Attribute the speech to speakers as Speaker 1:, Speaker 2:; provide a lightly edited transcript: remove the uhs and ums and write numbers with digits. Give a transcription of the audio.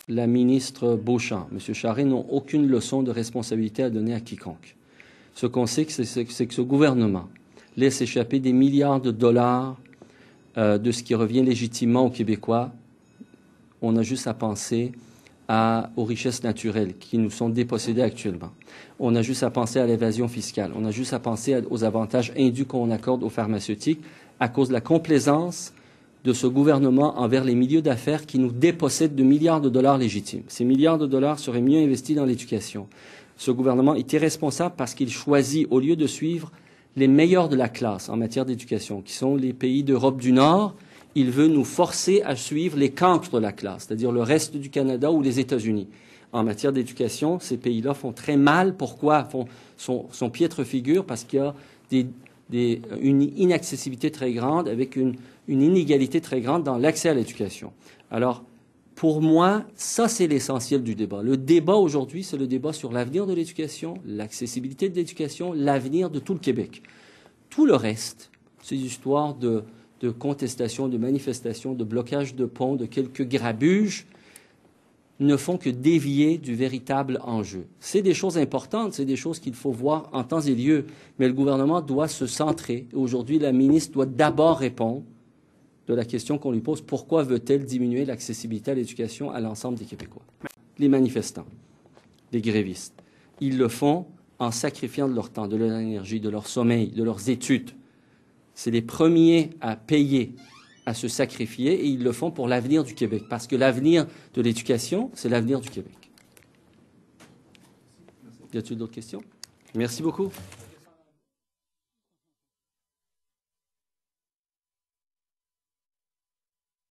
Speaker 1: la ministre Beauchamp, M. Charest, n'ont aucune leçon de responsabilité à donner à quiconque. Ce qu'on sait, c'est que ce gouvernement laisse échapper des milliards de dollars de ce qui revient légitimement aux Québécois. On a juste à penser aux richesses naturelles qui nous sont dépossédées actuellement. On a juste à penser à l'évasion fiscale. On a juste à penser aux avantages indus qu'on accorde aux pharmaceutiques à cause de la complaisance de ce gouvernement envers les milieux d'affaires qui nous dépossèdent de milliards de dollars légitimes. Ces milliards de dollars seraient mieux investis dans l'éducation. Ce gouvernement est irresponsable parce qu'il choisit, au lieu de suivre les meilleurs de la classe en matière d'éducation, qui sont les pays d'Europe du Nord, il veut nous forcer à suivre les cancres de la classe, c'est-à-dire le reste du Canada ou les États-Unis. En matière d'éducation, ces pays-là font très mal. Pourquoi sont piètre figure? Parce qu'il y a une inaccessibilité très grande avec une inégalité très grande dans l'accès à l'éducation. Alors, pour moi, ça, c'est l'essentiel du débat. Le débat aujourd'hui, c'est le débat sur l'avenir de l'éducation, l'accessibilité de l'éducation, l'avenir de tout le Québec. Tout le reste, c'est des histoires de contestation, de manifestation, de blocage de ponts, de quelques grabuges, ne font que dévier du véritable enjeu. C'est des choses importantes, c'est des choses qu'il faut voir en temps et lieu, mais le gouvernement doit se centrer. Aujourd'hui, la ministre doit d'abord répondre de la question qu'on lui pose, pourquoi veut-elle diminuer l'accessibilité à l'éducation à l'ensemble des Québécois? Les manifestants, les grévistes, ils le font en sacrifiant de leur temps, de leur énergie, de leur sommeil, de leurs études. C'est les premiers à payer, à se sacrifier, et ils le font pour l'avenir du Québec, parce que l'avenir de l'éducation, c'est l'avenir du Québec. Y a-t-il d'autres questions? Merci beaucoup.